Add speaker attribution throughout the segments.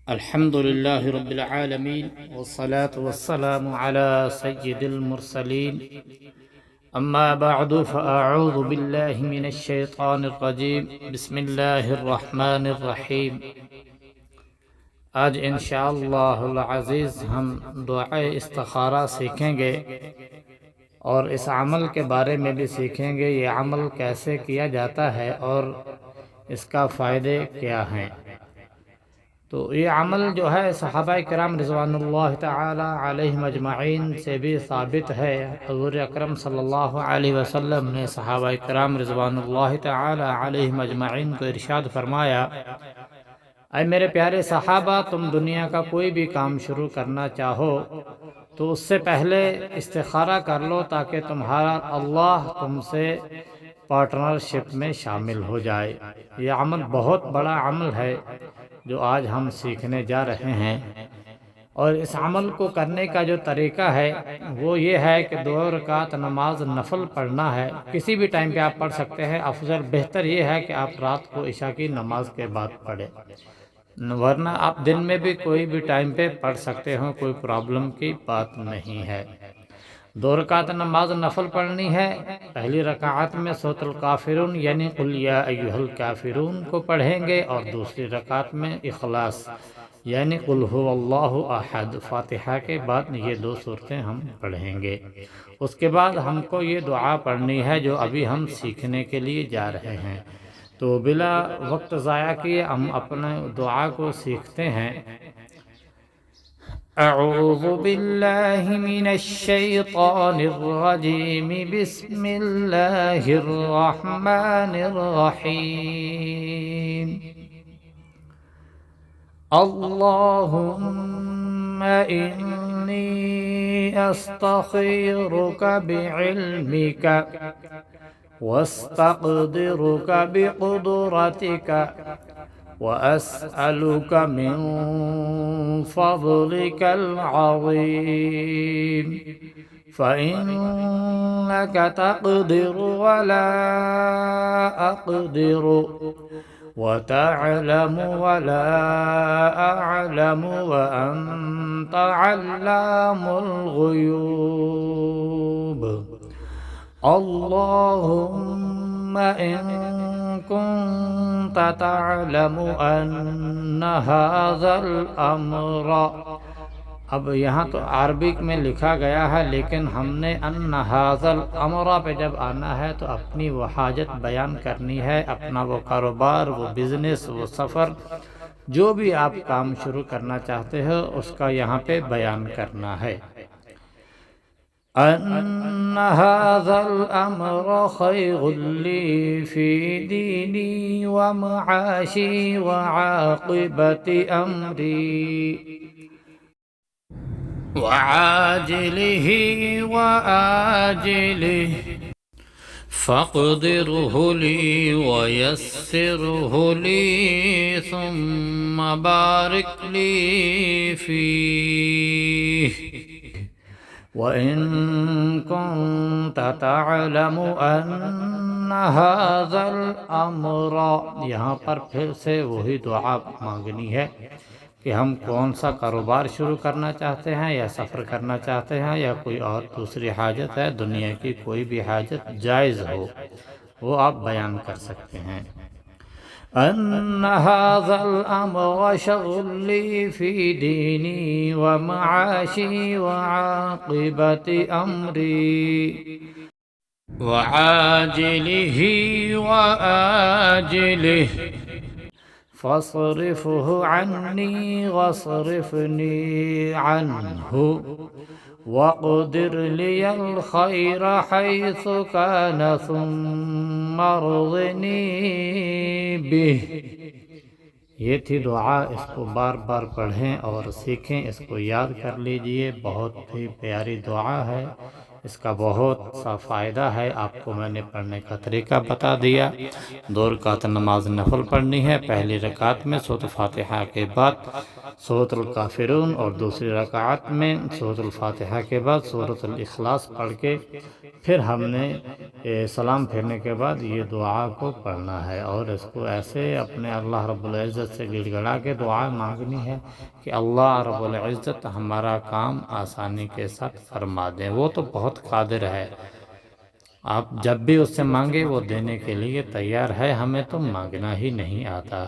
Speaker 1: الحمد لله رب العالمين والصلاة والسلام على سيد المرسلين أما بعد فأعوذ بالله من الشيطان الرجيم بسم الله الرحمن الرحيم آج انشاءاللہ العزیز ہم دعائے استخارہ سیکھیں گے اور اس عمل کے بارے میں بھی سیکھیں گے یہ عمل کیسے کیا جاتا ہے اور اس کا فائدے کیا ہیں۔ تو یہ عمل جو ہے صحابہ کرام رضوان اللہ تعالی علیہم اجمعین سے بھی ثابت ہے۔ حضور اکرم صلی اللہ علیہ وسلم نے صحابہ کرام رضوان اللہ تعالی علیہم اجمعین کو ارشاد فرمایا، اے میرے پیارے صحابہ، تم دنیا کا کوئی بھی کام شروع کرنا چاہو تو اس سے پہلے استخارہ کر لو تاکہ تمہارا اللہ تم سے پارٹنرشپ میں شامل ہو جائے۔ یہ عمل بہت بڑا عمل ہے جو آج ہم سیکھنے جا رہے ہیں، اور اس عمل کو کرنے کا جو طریقہ ہے وہ یہ ہے کہ 2 رکعت نماز نفل پڑھنا ہے۔ کسی بھی ٹائم پہ آپ پڑھ سکتے ہیں، افضل بہتر یہ ہے کہ آپ رات کو عشاء کی نماز کے بعد پڑھیں، ورنہ آپ دن میں بھی کوئی بھی ٹائم پہ پڑھ سکتے ہوں، کوئی پرابلم کی بات نہیں ہے۔ 2 رکعت نماز نفل پڑھنی ہے۔ پہلی رکعت میں سورۃ الکافرون یعنی قل یا ایھا الکافرون کو پڑھیں گے، اور دوسری رکعت میں اخلاص یعنی قل ھو اللہ احد، فاتحہ کے بعد یہ 2 صورتیں ہم پڑھیں گے۔ اس کے بعد ہم کو یہ دعا پڑھنی ہے جو ابھی ہم سیکھنے کے لیے جا رہے ہیں۔ تو بلا وقت ضائع کیے ہم اپنے دعا کو سیکھتے ہیں۔ اعوذ باللہ من الشیطان الرجیم، بسم اللہ الرحمن الرحیم۔ اللہم انی استخیرک بعلمک واستقدرک بقدرتک وأسألك من فضلك العظيم، فإنك تقدر ولا أقدر، وتعلم ولا أعلم، وأنت علام الغيوب۔ اللهم إن كنت تعلم أن هذا الأمر، اب یہاں تو عربک میں لکھا گیا ہے، لیکن ہم نے ان هذا الامر پہ جب آنا ہے تو اپنی وہ حاجت بیان کرنی ہے، اپنا وہ کاروبار، وہ بزنس، وہ سفر، جو بھی آپ کام شروع کرنا چاہتے ہو اس کا یہاں پہ بیان کرنا ہے۔ ان هذا الامر خير لي في ديني ومعاشي وعاقبة امري وعاجله وآجله، فاقدره لي ويسره لي، ثم بارك لي فيه۔ وَإِن كُنتَ تَعْلَمُ أَنَّ هَذَا الْأَمْرَ، یہاں پر پھر سے وہی دعا مانگنی ہے کہ ہم کون سا کاروبار شروع کرنا چاہتے ہیں، یا سفر کرنا چاہتے ہیں، یا کوئی اور دوسری حاجت ہے، دنیا کی کوئی بھی حاجت جائز ہو وہ آپ بیان کر سکتے ہیں۔ ان هذا الامر شغل لي في ديني ومعاشي وعاقبة امري وعاجله وآجله، فاصرفه عني واصرفني عنه، واقدر لي الخير حيث كان، ثم ارضني به۔ یہ تھی دعا، اس کو بار بار پڑھیں اور سیکھیں، اس کو یاد کر لیجئے، بہت ہی پیاری دعا ہے، اس کا بہت سا فائدہ ہے۔ آپ کو میں نے پڑھنے کا طریقہ بتا دیا۔ 2 رکعت نماز نفل پڑھنی ہے۔ پہلی رکعت میں سورۃ فاتحہ کے بعد سورۃ الکافرون، اور دوسری رکعت میں سورۃ الفاتحہ کے بعد سورۃ الاخلاص پڑھ کے پھر ہم نے سلام پھیرنے کے بعد یہ دعا کو پڑھنا ہے، اور اس کو ایسے اپنے اللہ رب العزت سے گڑ گڑا کے دعا مانگنی ہے کہ اللہ رب العزت ہمارا کام آسانی کے ساتھ فرما دیں۔ وہ تو بہت قادر ہے، آپ جب بھی اس سے مانگے وہ دینے کے لیے تیار ہے، ہمیں تو مانگنا ہی نہیں آتا۔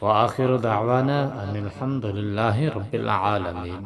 Speaker 1: وآخر دعوانا ان الحمد للہ رب العالمین۔